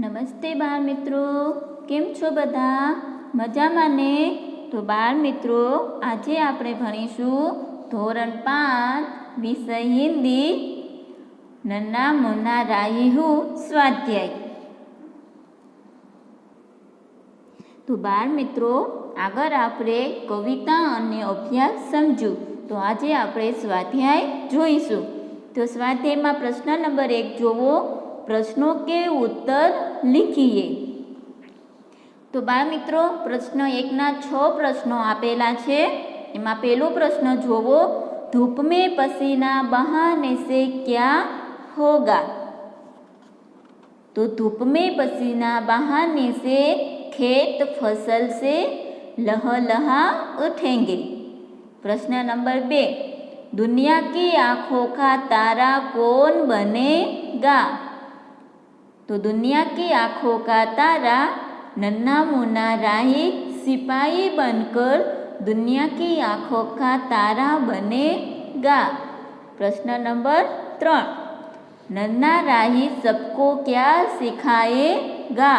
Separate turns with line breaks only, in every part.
નમસ્તે બાળ મિત્રો, કેમ છો બધા? મજામાં ને? તો બાળ મિત્રો, આજે આપણે ભણીશું ધોરણ 5 વિષય હિન્દી નન્ના મુન્ના રાહી સ્વાધ્યાય. તો બાળ મિત્રો, આગળ આપણે કવિતા અને અભ્યાસ સમજ્યું. તો આજે આપણે સ્વાધ્યાય જોઈશું. તો સ્વાધ્યાયમાં પ્રશ્ન નંબર 1 જોવો. प्रश्नों के उत्तर लिखिए. तो बाळ मित्रों, प्रश्न 1 ना 6 प्रश्नों आपेला छे. एमां पहेलो प्रश्न जोवो, धूप में पसीना बहाने से क्या होगा? तो धूप में पसीना बहाने से खेत फसल से लहलहा उठेंगे. प्रश्न नंबर 2, दुनिया की आंखों का तारा कौन बनेगा? तो दुनिया की आंखों का तारा नन्ना मुन्ना राही सिपाही बनकर दुनिया की आंखों का तारा बनेगा. प्रश्न नंबर 3, नन्ना राही सबको क्या सिखाएगा?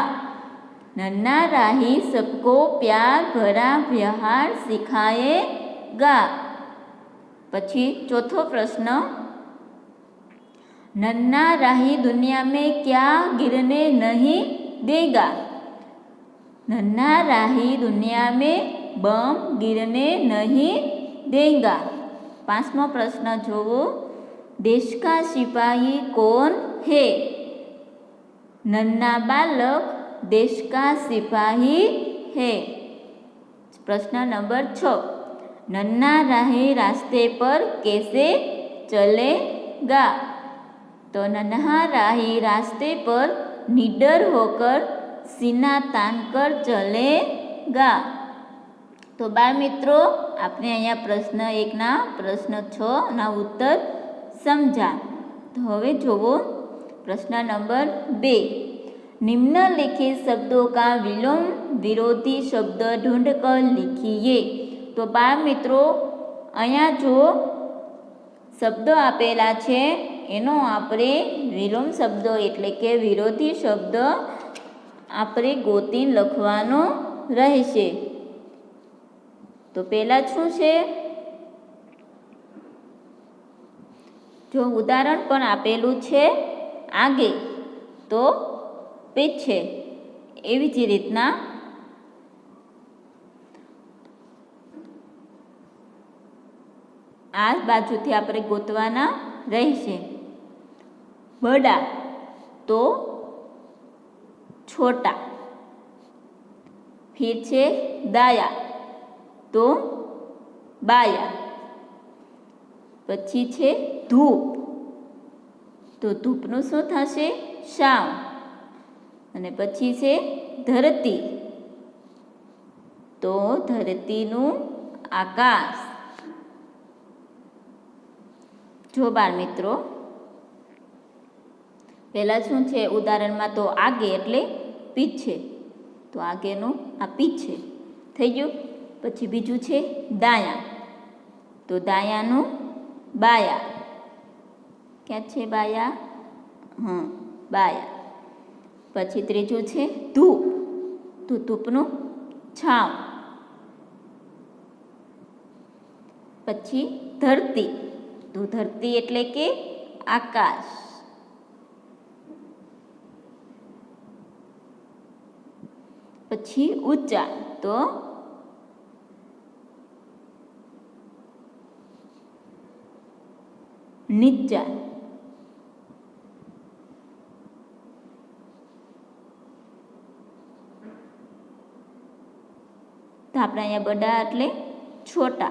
नन्ना राही सबको प्यार भरा व्यवहार सिखाएगा. पछी चौथो प्रश्न, नन्ना राही दुनिया में क्या गिरने नहीं देगा? नन्ना राही दुनिया में बम गिरने नहीं देगा. 5मो प्रश्न जोवो, देश का सिपाही कौन है? नन्ना बालक देश का सिपाही है. प्रश्न नंबर 6, नन्ना राही रास्ते पर कैसे चलेगा? तो नन्हा राही रास्ते पर निडर होकर सीना तान कर चलेगा. तो बाळ मित्रों, आपने अहींया प्रश्न 1 ना प्रश्न 6 ना उत्तर समझा. तो हवे जोवो प्रश्न नंबर 2, निम्नलिखित शब्दों का विलोम विरोधी शब्द ढूंढकर लिखिए. तो बाळ मित्रों, अहींया जो शब्द आपेला छे एनो आपणे विलोम शब्द एटले के विरोधी शब्द आपणे गोतीने लखवानो रहेशे. तो पहेला शुं छे? जो उदाहरण पण आपेलुं छे, आगे तो पीछे, एवी ज रीतना आ बाजुथी आपणे गोतवाना रहेशे. बड़ा तो छोटा, फिर छे दाया तो बाया, पछी छे धूप तो धूपनुं शुं थशे? शाम. अने पछी छे धरती तो धरतीनुं आकाश. जो बाळ मित्रों, पहला शुं छे उदाहरण में तो आगे एटले पीछे, तो आगेनु आ पीछे थई गयुं. पछी बीजुं छे दाया तो दायानु बाया. क्या छे बाया? हाँ, बाया. पछी त्रीजुं छे धूप तो धूपनु छाव. पछी धरती तो धरती एटले के आकाश. पछी ऊंचा तो नीचा. तो आपणे अहींया बड़ा एटले छोटा,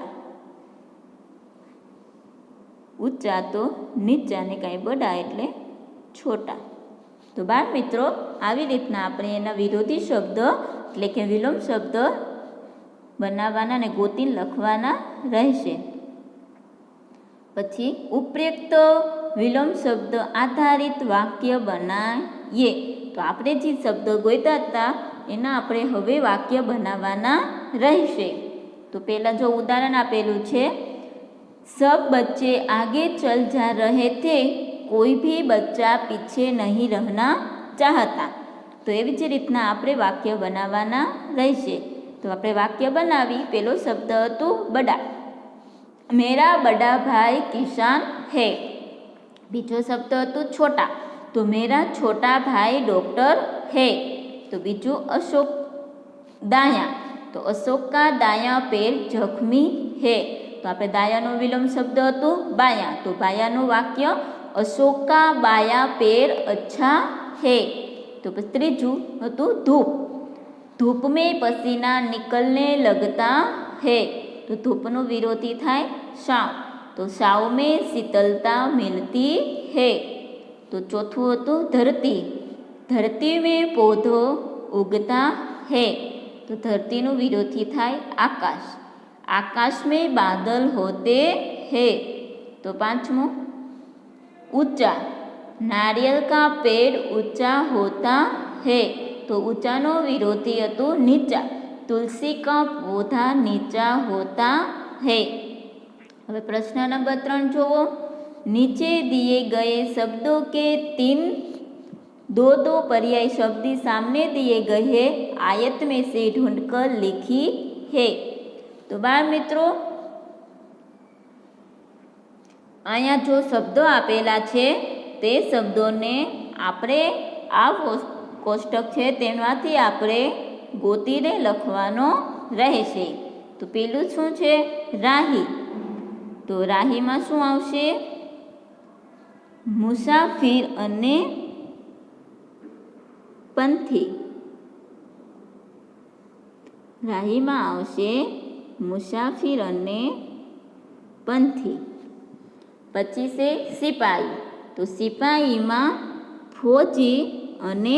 ऊंचा तो नीचा ने कांई बड़ा एटले छोटा. तो बाळ मित्रों, આવી રીતના આપણે એના વિરોધી શબ્દ એટલે કે વિલોમ શબ્દ બનાવવાના અને ગોતીને લખવાના રહેશે. પછી ઉપયુક્ત વિલોમ શબ્દ આધારિત વાક્ય બનાવીએ. તો આપણે જે શબ્દ ગોત્યા હતા એના આપણે હવે વાક્ય બનાવવાના રહેશે. તો પહેલાં જો ઉદાહરણ આપેલું છે, सब बच्चे आगे चल जा रहे थे, कोई भी बच्चा पीछे नहीं रहना चाहता. તો એવી જ રીતના આપણે વાક્ય બનાવવાના રહેશે. તો આપણે વાક્ય બનાવી. પેલો શબ્દ હતું બડા. મેરા બડા ભાઈ કિસાન હે. બીજો શબ્દ હતું છોટા. તો મેરા છોટા ભાઈ ડૉક્ટર હે. તો બીજું અશોક. દાયા. તો અશોક કા દાયા પેર જખ્મી હે. તો આપણે દાયાનો વિલોમ શબ્દ હતું બાયા. તો બાયાનું વાક્ય અશોક કા બાયા પેર અચ્છા હે. તો પછી ત્રીજું હતું ધૂપ. ધૂપ મેં પસીના નિકલને લગતા હે. તો ધૂપનો વિરોધી થાય સાવ. તો સાવ મેં શીતલતા મિલતી હે. તો ચોથું હતું ધરતી. ધરતી મેં પૌધો ઉગતા હે. તો ધરતીનું વિરોધી થાય આકાશ. આકાશ મેં બાદલ હોતે હે. તો પાંચમું ઊંચા. नारियल का पेड़ ऊंचा होता है. तो ऊंचाનો વિરોધી હતું નીચા. तुलसी का पौधा नीचा होता है. હવે પ્રશ્ન નંબર 3 જુઓ. नीचे दिए गए शब्दों के 3 दो पर्याय शब्द सामने दिए गए हैं आयत में से ढूंढकर लिखी है. तो बाळ મિત્રો અહીંયા જો શબ્દો આપેલા છે તે શબ્દોને આપણે આ કોષ્ટક છે તેમાંથી આપણે ગોતીને લખવાનો રહેશે. તો પેલું શું છે? રાહી. તો રાહીમાં શું આવશે? મુસાફિર અને પંથી. રાહીમાં આવશે મુસાફિર અને પંથી. પછી છે સિપાહી. તો સિપાહીમાં ફોજી અને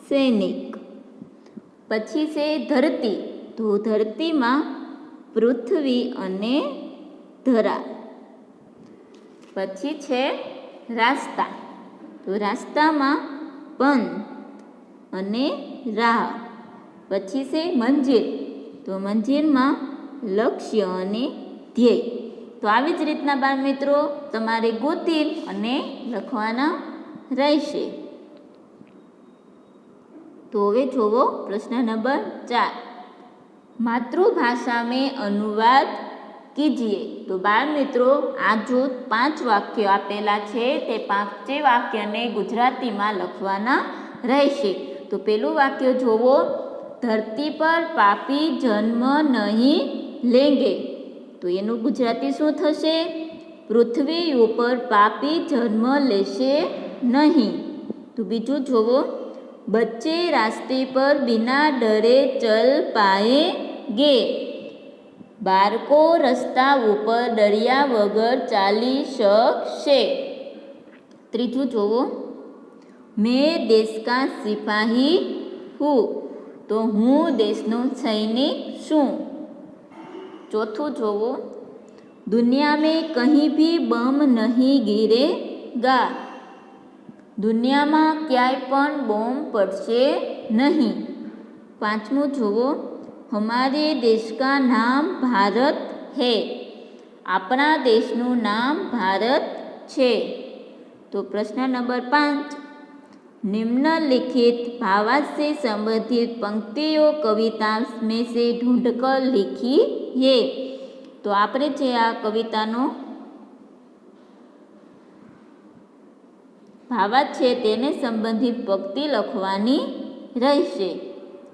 સૈનિક. પછી છે ધરતી. તો ધરતીમાં પૃથ્વી અને ધરા. પછી છે રાસ્તા. તો રાસ્તામાં પંથ અને રાહ. પછી છે મંજિલ. તો મંજિલમાં લક્ષ્ય અને ધ્યેય. તો આવી જ રીતના બાળ મિત્રો તમારે ગોતી અને લખવાના રહેશે. તો હવે જોવો પ્રશ્ન નંબર 4. માતૃભાષા મેં અનુવાદ કીજીએ. તો બાળ મિત્રો આ જો 5 વાક્યો આપેલા છે તે 5 વાક્યને ગુજરાતીમાં લખવાના રહેશે. તો પેલું વાક્ય જોવો. ધરતી પર પાપી જન્મ નહીં લેંગે. તો એનું ગુજરાતી શું થશે? પૃથ્વી ઉપર પાપી જન્મ લેશે નહીં. તો બીજું જોવો. બચ્ચે રાસ્તે પર બિના ડરે ચલ પાએંગે. બાળકો રસ્તા ઉપર ડર્યા વગર ચાલી શકશે. ત્રીજું જોવો. મેં દેશ કા સિપાહી હું. તો હું દેશનો સૈનિક છું. ચોથું જોવો. દુનિયા મેં કહી ભી બમ નહીં ગિરેગા. દુનિયામાં ક્યાંય પણ બોમ્બ પડશે નહીં. પાંચમું જોવો. હમારે દેશ કા નામ ભારત હૈ. આપણા દેશનું નામ ભારત છે. તો પ્રશ્ન નંબર 5. निम्नलिखित भावार्थ से संबंधित पंक्तियों कविता में से ढूंढकर लिखिए. तो આપણે જે આ કવિતાનો ભાવાર્થ છે તેને સંબંધિત પંક્તિ લખવાની રહેશે.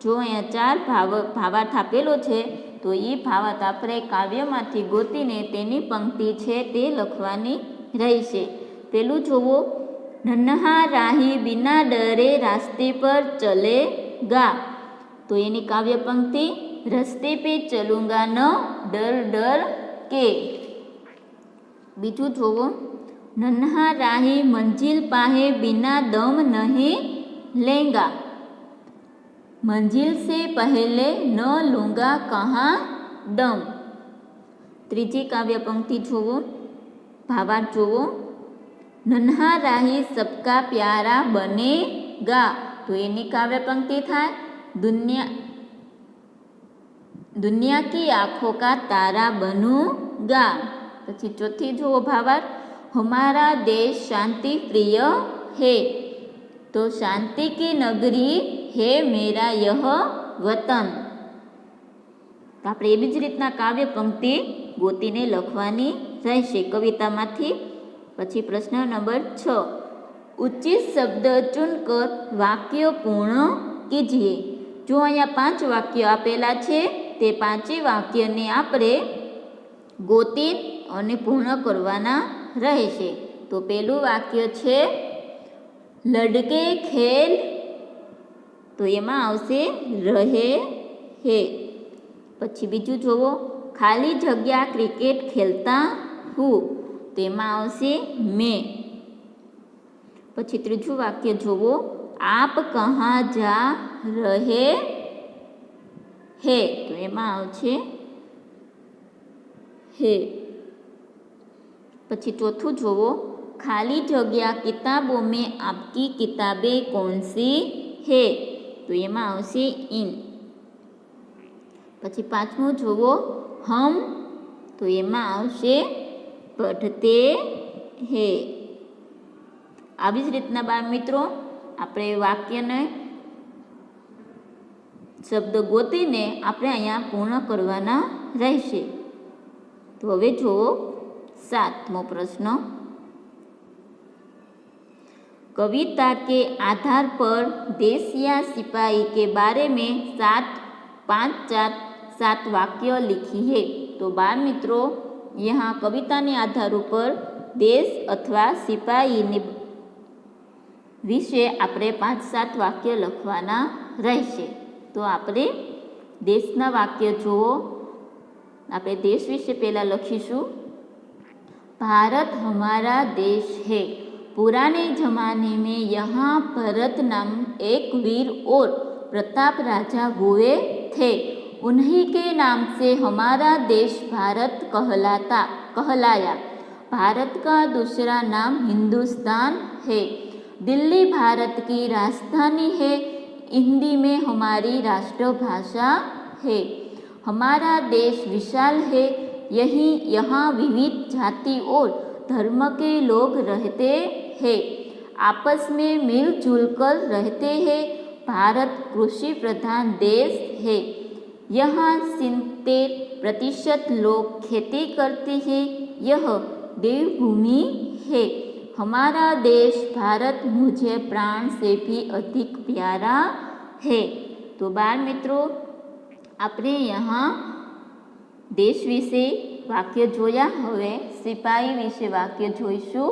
જો અહીંયા 4 ભાવાર્થ આપેલો છે તો એ ભાવાર્થ આપણે કાવ્યમાંથી ગોતીને તેની પંક્તિ છે તે લખવાની રહેશે. પેલું જોવો. નન્હા રાહી બિના ડરે રાસ્તે પર ચલેગા. તો એની કાવ્ય પંક્તિ રસ્તે પે ચલુંગા ન ડર ડર કે. બીજું જોવો. નન્હા રાહી મંજિલ પાહે બિના દમ નહીં લેંગા. મંજિલ સે પહેલે ન લૂંગા કહા દમ. ત્રીજી કાવ્ય પંક્તિ જોવો. ભાવાર્થ જોવો. નન્હા રાહી સબકા પ્યારા બનેગા. તો એની કાવ્ય પંક્તિ થાય दुनिया की आँखों का तारा बनूंगा. પછી ચોથી જુઓ ભાવાર્થ. हमारा देश शांति प्रिय है. तो शांति की नगरी है मेरा यह वतन। तो આપણે એવી જ રીતના કાવ્ય પંક્તિ ગોતીને લખવાની રહેશે કવિતામાંથી। પછી પ્રશ્ન નંબર 6, ઉચિત શબ્દ ચુનકર વાક્ય પૂર્ણ કીજીએ। જો અહીંયા 5 વાક્યો આપેલા છે, તે 5 વાક્યને આપણે ગોતી અને પૂર્ણ કરવાના રહેશે। તો પહેલું વાક્ય છે લડકે ખેલ, તો એમાં આવશે રહે હે। પછી બીજું જુઓ, ખાલી જગ્યા ક્રિકેટ ખેલતા હું, તો એમાં આવશે મેં। પછી ત્રીજું વાક્ય જુઓ, આપ કહા જા રહે હે, તો એમાં આવશે હે। પછી ચોથું જુઓ, खाली जगह किताबों में आपकी किताबें कौन सी है, तो एमां आवशे इन। पछी पांचमो जोवो, हम, तो एमां आवशे पढ़ते हैं। આવી જ રીતના બાળ મિત્રો આપણે વાક્યને શબ્દ ગોતીને આપણે અહીંયા પૂર્ણ કરવાના રહેશે। તો હવે જુઓ 7મો પ્રશ્ન, कविता के आधार पर देश या सिपाही के बारे में 7 वाक्य लिखिए। तो बाल मित्रों यहाँ कविता ने आधार पर देश अथवा सिपाही विषे आपणे 5-7 वाक्य लखवाना रहेशे। तो आपणे देशना वाक्य जुओ, आपणे देश विषे पहला लखीशुं, भारत हमारा देश है। पुराने जमाने में यहाँ भरत नाम एक वीर और प्रताप राजा हुए थे। उन्हीं के नाम से हमारा देश भारत कहलाया। भारत का दूसरा नाम हिंदुस्तान है। दिल्ली भारत की राजधानी है। हिंदी में हमारी राष्ट्रभाषा है। हमारा देश विशाल है। यहाँ विविध जाति और धर्म के लोग रहते हैं, आपस में मिलजुल कर रहते हैं। भारत कृषि प्रधान देश है। यहाँ 70% लोग खेती करते हैं। यह देवभूमि है। हमारा देश भारत मुझे प्राण से भी अधिक प्यारा है। तो बाल मित्रों आपणे यहाँ देश विषे वाक्य जोया। हवे सिपाही विषे वाक्य जोईशुं।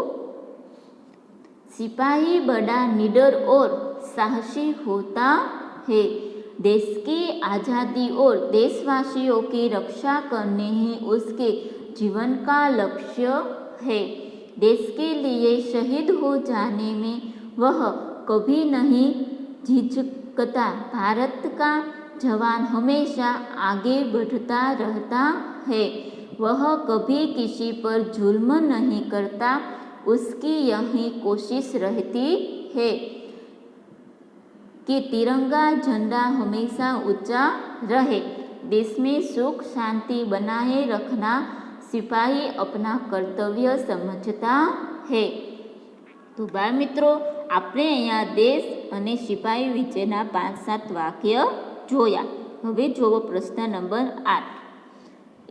सिपाही बड़ा निडर और साहसी होता है। देश की आज़ादी और देशवासियों की रक्षा करने ही उसके जीवन का लक्ष्य है। देश के लिए शहीद हो जाने में वह कभी नहीं झिझकता। भारत का जवान हमेशा आगे बढ़ता रहता है। वह कभी किसी पर जुल्म नहीं करता। उसकी यही कोशिश रहती है कि तिरंगा झंडा हमेशा ऊंचा रहे। देश में सुख शांति बनाए रखना सिपाही अपना कर्तव्य समझता है। तो बाल मित्रों आपणे अहींया देश अने सिपाही विशेना 5-7 वाक्य जोया। हवे जोवो प्रश्न नंबर 8।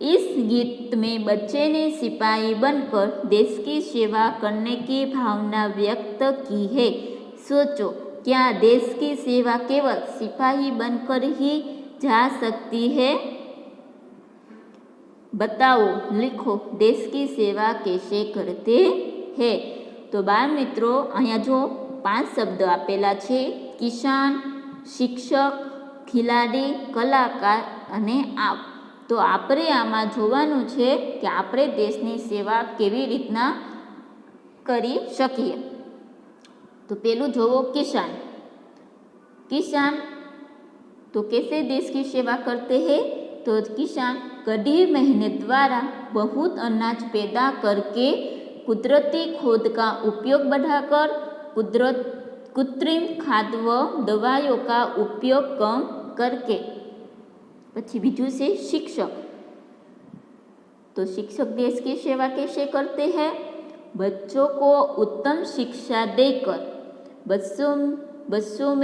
इस गीत में बच्चे ने सिपाही बनकर देश की सेवा करने की भावना व्यक्त की है। सोचो, क्या देश की सेवा केवल सिपाही बनकर ही जा सकती है? बताओ, लिखो, देश की सेवा कैसे करते हैं। तो बाल मित्रों अहींया जो 5 शब्द आपेला छे, किसान, शिक्षक, खिलाड़ी, कलाकार अने आप। तो आपणे आमां जोवानुं छे कि आपणे देशनी सेवा केवी रीतना करी शकीए। तो पहेलुं जोवो किसान। किसान तो कैसे देश की सेवा करते हैं? तो किसान कड़ी मेहनत द्वारा बहुत अनाज पैदा करके कुदरती खाद का उपयोग बढ़ाकर कृत्रिम खाद व दवाइयों का उपयोग कम करके। પછી બીજું છે शिक्षक। तो शिक्षक देश की सेवा कैसे करते हैं? बच्चों को उत्तम शिक्षा देकर, बच्चों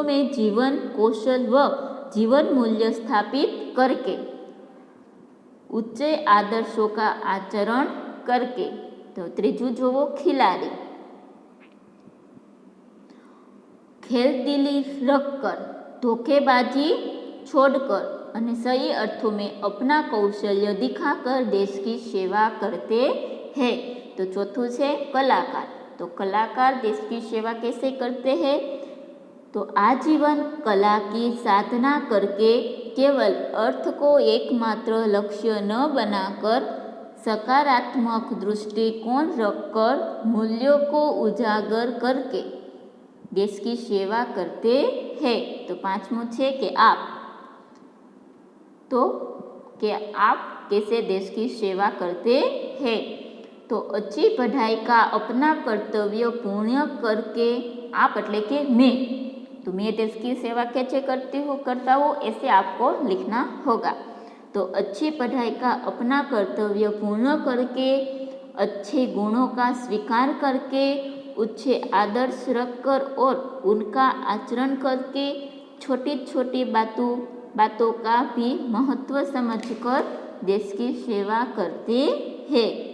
में जीवन कौशल व जीवन मूल्य स्थापित करके, ऊंचे आदर्शों का आचरण करके। तो त्रीजू जोवो खिलाड़ी, खेलदिली रखकर, धोखेबाजी छोड़कर और सही अर्थों में अपना कौशल्य दिखाकर देश की सेवा करते हैं। तो चौथुं है कलाकार। तो कलाकार देश की सेवा कैसे करते हैं? तो आजीवन कला की साधना करके केवल अर्थ को एकमात्र लक्ष्य न बनाकर सकारात्मक दृष्टिकोण रखकर मूल्यों को उजागर करके देश की सेवा करते हैं। तो पांचवुं है कि आप कैसे देश की सेवा करते हैं? तो अच्छी पढ़ाई का अपना कर्तव्य पूर्ण करके, आप એટલે કે मैं, तो मैं देश की सेवा कैसे करता हूँ ऐसे आपको लिखना होगा। तो अच्छी पढ़ाई का अपना कर्तव्य पूर्ण करके, अच्छे गुणों का स्वीकार करके, अच्छे आदर्श रखकर और उनका आचरण करके, छोटी छोटी बातों का भी महत्व समझकर देश की सेवा करते हैं।